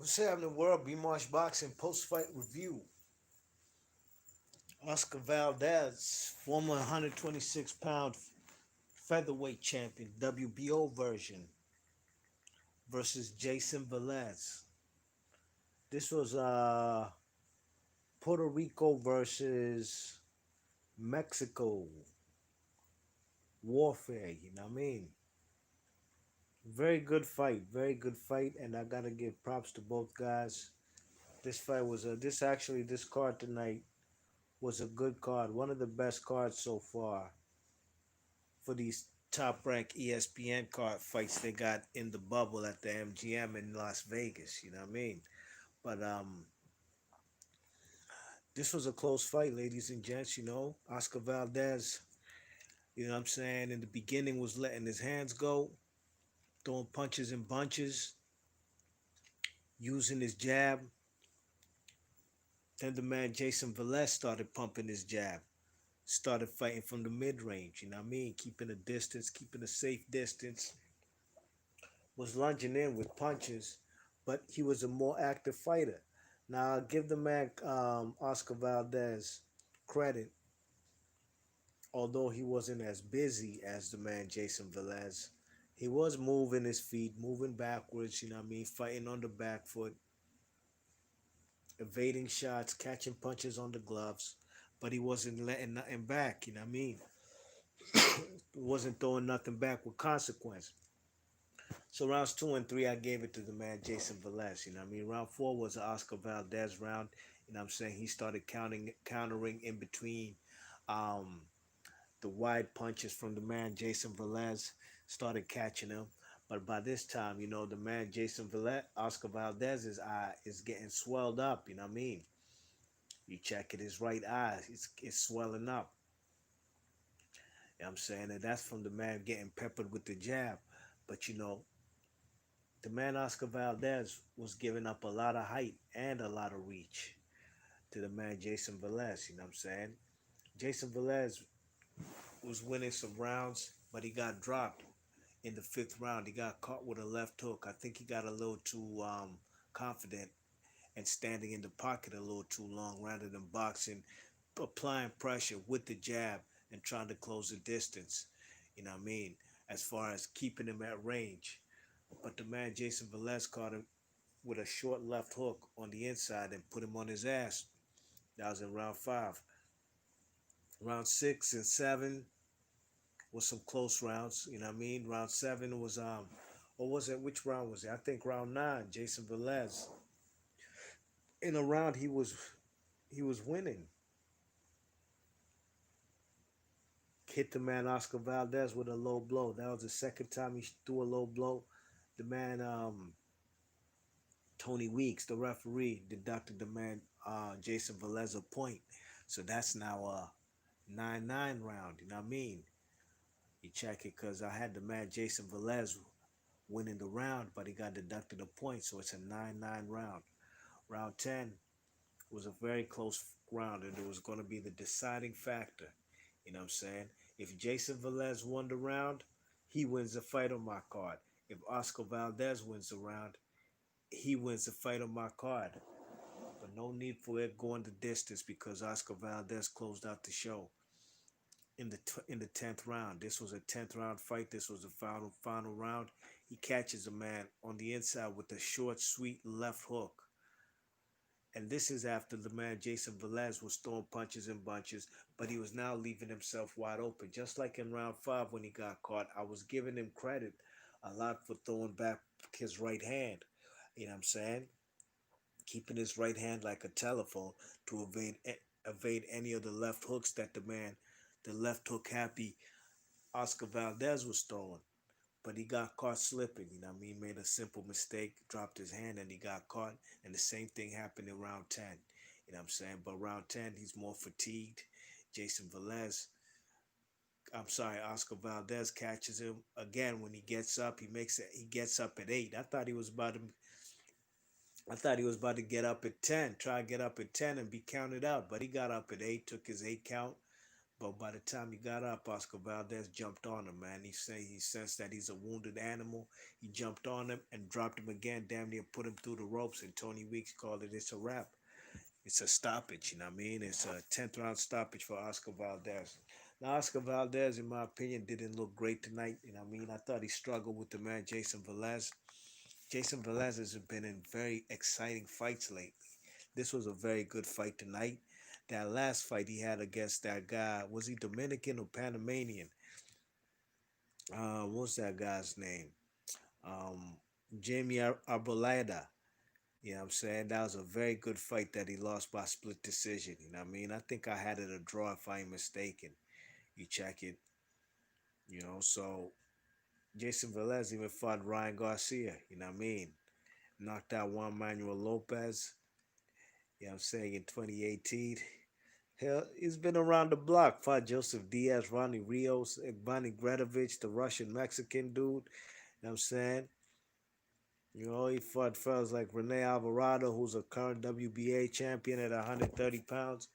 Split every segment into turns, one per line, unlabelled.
What's happening, world? B Marsh Boxing post fight review. Oscar Valdez, former 126-pound featherweight champion, WBO version, versus Jayson Velez. This was Puerto Rico versus Mexico warfare. You know what I mean? Very good fight, very good fight, and I gotta give props to both guys. This fight was this card tonight was a good card, one of the best cards so far for these top ranked ESPN card fights they got in the bubble at the MGM in Las Vegas. You know what I mean? But this was a close fight, ladies and gents. Oscar Valdez. You know what I'm saying? In the beginning, was letting his hands go, throwing punches in bunches, using his jab. Then the man Jason Velez started pumping his jab. Started fighting from the mid range. You know what I mean? Keeping a distance, keeping a safe distance. Was lunging in with punches, but he was a more active fighter. Now, I'll give the man Oscar Valdez credit, although he wasn't as busy as the man Jason Velez. He was moving his feet, moving backwards, you know what I mean, fighting on the back foot, evading shots, catching punches on the gloves, but he wasn't letting nothing back, you know what I mean? He wasn't throwing nothing back with consequence. So rounds two and three, I gave it to the man Jason Velez. You know what I mean? Round four was an Oscar Valdez round. You know what I'm saying? He started countering in between um, the wide punches from the man Jason Velez. Started catching him. But by this time, the man Jason Velez, Oscar Valdez's eye is getting swelled up. You know what I mean? You check it, his right eye, it's swelling up. You know what I'm saying? And that's from the man getting peppered with the jab. But the man Oscar Valdez was giving up a lot of height and a lot of reach to the man Jason Velez. You know what I'm saying? Jason Velez was winning some rounds, but he got dropped in the fifth round. He got caught with a left hook. I think he got a little too confident and standing in the pocket a little too long rather than boxing, applying pressure with the jab and trying to close the distance. You know what I mean? As far as keeping him at range. But the man Jason Velez caught him with a short left hook on the inside and put him on his ass. That was in round five. Round six and seven was some close rounds. You know what I mean? Round seven was or was it which round was it? I think round nine. Jason Velez. In a round he was winning. Hit the man Oscar Valdez with a low blow. That was the second time he threw a low blow. The man Tony Weeks, the referee, deducted the man Jason Velez a point. So that's now a 9-9 round. You know what I mean? You check it because I had the man Jason Velez winning the round, but he got deducted a point. So it's a 9-9 round. Round 10 was a very close round, and it was going to be the deciding factor. You know what I'm saying? If Jason Velez won the round, he wins the fight on my card. If Oscar Valdez wins the round, he wins the fight on my card. But no need for it going the distance because Oscar Valdez closed out the show in the 10th round. This was a 10th round fight. This was the final round. He catches a man on the inside with a short, sweet left hook. And this is after the man Jason Velez was throwing punches and bunches, but he was now leaving himself wide open. Just like in round five when he got caught, I was giving him credit a lot for throwing back his right hand. You know what I'm saying? Keeping his right hand like a telephone to evade any of the left hooks that the left hook happy Oscar Valdez was throwing. But he got caught slipping, you know what I mean? He made a simple mistake, dropped his hand, and he got caught. And the same thing happened in round 10. You know what I'm saying? But round 10, he's more fatigued. Jason Velez, I'm sorry, Oscar Valdez catches him again when he gets up. He gets up at 8. I thought he was about to get up at 10, try to get up at 10 and be counted out. But he got up at 8, took his 8 count. But by the time he got up, Oscar Valdez jumped on him, man. He sensed that he's a wounded animal. He jumped on him and dropped him again, damn near put him through the ropes. And Tony Weeks called it, it's a wrap. It's a stoppage, you know what I mean? It's a 10th round stoppage for Oscar Valdez. Now, Oscar Valdez, in my opinion, didn't look great tonight. You know what I mean? I thought he struggled with the man, Jayson Velez. Jayson Velez has been in very exciting fights lately. This was a very good fight tonight. That last fight he had against that guy, was he Dominican or Panamanian? What's that guy's name? Um, Jamie Arboleda. You know what I'm saying? That was a very good fight that he lost by split decision. You know what I mean? I think I had it a draw if I ain't mistaken. You check it, you know. So Jason Velez even fought Ryan Garcia, you know what I mean? Knocked out Juan Manuel Lopez, you know what I'm saying, in 2018. Hell, he's been around the block. Fought Joseph Diaz, Ronnie Rios, Ivan Gradovich, the Russian Mexican dude. You know what I'm saying? You know, he fought fellas like Rene Alvarado, who's a current WBA champion at 130 pounds.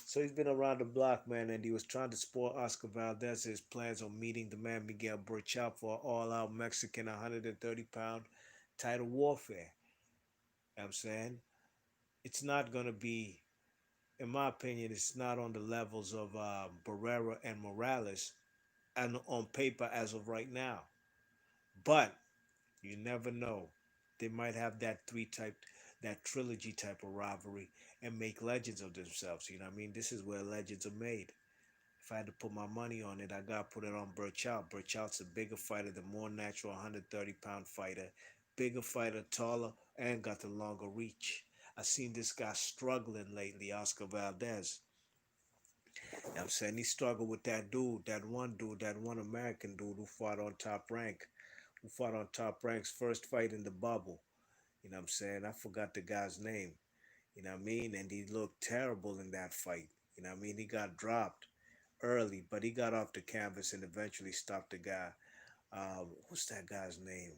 So he's been around the block, man, and he was trying to spoil Oscar Valdez's plans on meeting the man Miguel Burchell for all-out Mexican 130-pound title warfare. You know what I'm saying? It's not going to be, in my opinion, it's not on the levels of Barrera and Morales and on paper as of right now. But you never know. They might have that that trilogy type of rivalry and make legends of themselves. You know what I mean? This is where legends are made. If I had to put my money on it, I got to put it on Burchout. Burchout's a bigger fighter, the more natural 130-pound fighter. Bigger fighter, taller, and got the longer reach. I seen this guy struggling lately, Oscar Valdez. You know what I'm saying? He struggled with that one American dude who fought on top rank, who fought on top rank's first fight in the bubble. You know what I'm saying? I forgot the guy's name. You know what I mean? And he looked terrible in that fight. You know what I mean? He got dropped early, but he got off the canvas and eventually stopped the guy. What's that guy's name?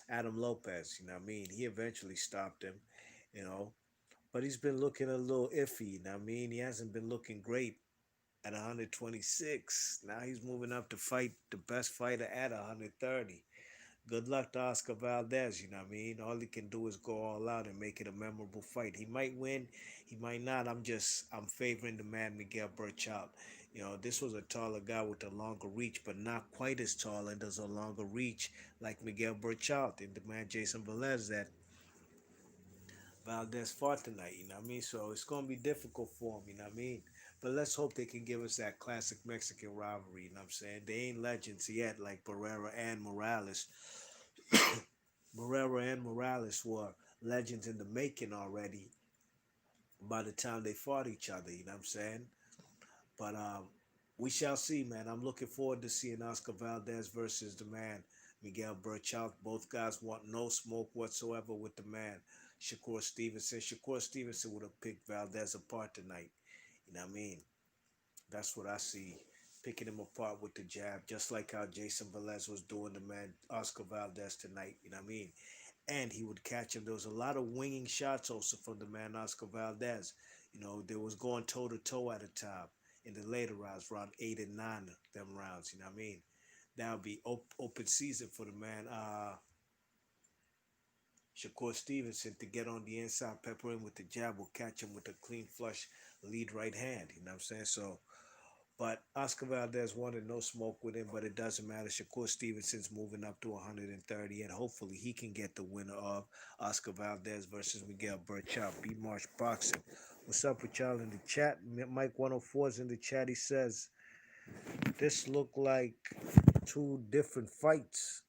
Adam Lopez. You know what I mean? He eventually stopped him. You know, but he's been looking a little iffy. You know what I mean? He hasn't been looking great at 126. Now he's moving up to fight the best fighter at 130. Good luck to Oscar Valdez, you know what I mean? All he can do is go all out and make it a memorable fight. He might win, he might not. I'm favoring the man Miguel Burchout. You know, this was a taller guy with a longer reach, but not quite as tall and does a longer reach like Miguel Burchout and the man Jason Velez that Valdez fought tonight, you know what I mean? So it's going to be difficult for him, you know what I mean? But let's hope they can give us that classic Mexican rivalry, you know what I'm saying? They ain't legends yet like Barrera and Morales. Barrera and Morales were legends in the making already by the time they fought each other, you know what I'm saying? But we shall see, man. I'm looking forward to seeing Oscar Valdez versus the man Miguel Burchout. Both guys want no smoke whatsoever with the man Shakur Stevenson. Shakur Stevenson would have picked Valdez apart tonight. You know what I mean? That's what I see. Picking him apart with the jab, just like how Jason Velez was doing the man Oscar Valdez tonight. You know what I mean? And he would catch him. There was a lot of winging shots also from the man Oscar Valdez. You know, there was going toe to toe at a time in the later rounds, round 8 and 9, them rounds. You know what I mean? That would be open season for the man Shakur Stevenson to get on the inside, pepper him with the jab, will catch him with a clean flush lead right hand. You know what I'm saying? So, but Oscar Valdez wanted no smoke with him, but it doesn't matter. Shakur Stevenson's moving up to 130, and hopefully he can get the winner of Oscar Valdez versus Miguel Burchout. B Marsh Boxing. What's up with y'all in the chat? Mike 104 is in the chat. He says, this looked like two different fights.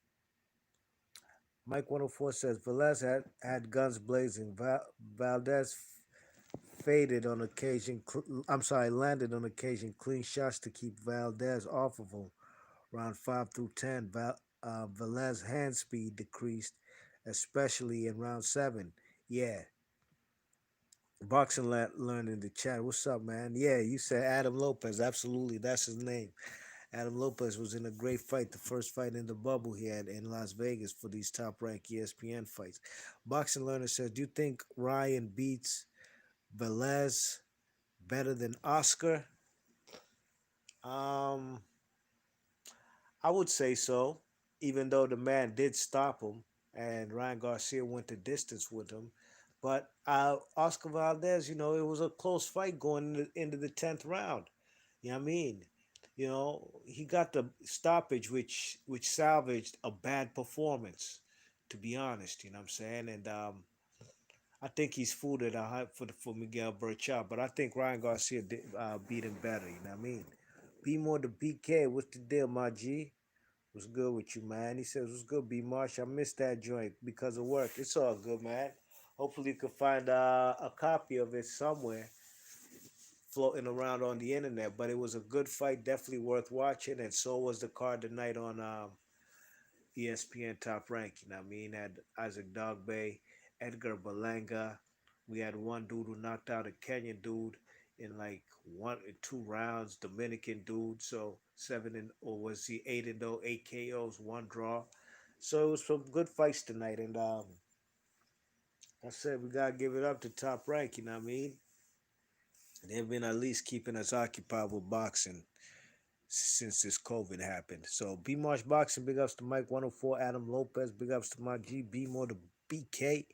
Mike 104 says, Velez had guns blazing. Valdez faded on occasion. Landed on occasion clean shots to keep Valdez off of him. Round 5 through 10, Velez hand speed decreased, especially in round 7. Yeah. Boxing learned in the chat. What's up, man? Yeah, you said Adam Lopez. Absolutely, that's his name. Adam Lopez was in a great fight, the first fight in the bubble he had in Las Vegas for these top-ranked ESPN fights. Boxing Learner says, do you think Ryan beats Velez better than Oscar? Um, I would say so, even though the man did stop him and Ryan Garcia went the distance with him. But Oscar Valdez, it was a close fight going into the 10th round. You know what I mean? He got the stoppage, which salvaged a bad performance, to be honest. You know what I'm saying? And I think he's fooled at a hype for Miguel Burchard, but I think Ryan Garcia beat him better. You know what I mean? Be more the BK. What's the deal, my G? What's good with you, man? He says, "What's good, B Marsh? I missed that joint because of work. It's all good, man. Hopefully, you can find a copy of it somewhere floating around on the internet. But it was a good fight, definitely worth watching, and so was the card tonight on ESPN Top Rank. You know what I mean? Had Isaac Dogbe, Edgar Berlanga. We had one dude who knocked out a Kenyan dude in like 1 2 rounds, Dominican dude. So seven and or was he 8-0, 8 KOs, one draw. So it was some good fights tonight, and I said we gotta give it up to Top Rank. You know what I mean? They've been at least keeping us occupied with boxing since this COVID happened. So B Marsh Boxing, big ups to Mike 104, Adam Lopez, big ups to my GB more to BK.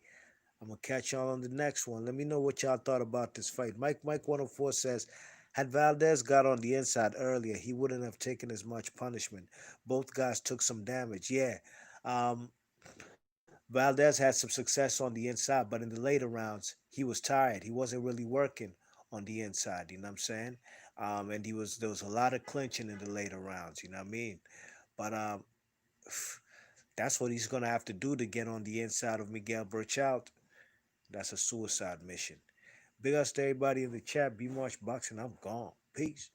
I'm gonna catch y'all on the next one. Let me know what y'all thought about this fight. Mike 104 says, had Valdez got on the inside earlier, he wouldn't have taken as much punishment. Both guys took some damage. Yeah. Um, Valdez had some success on the inside, but in the later rounds, he was tired. He wasn't really working on the inside, you know what I'm saying? And there was a lot of clinching in the later rounds, you know what I mean? But that's what he's gonna have to do to get on the inside of Miguel Burchout. That's a suicide mission. Big ups to everybody in the chat. Be March Boxing. I'm gone. Peace.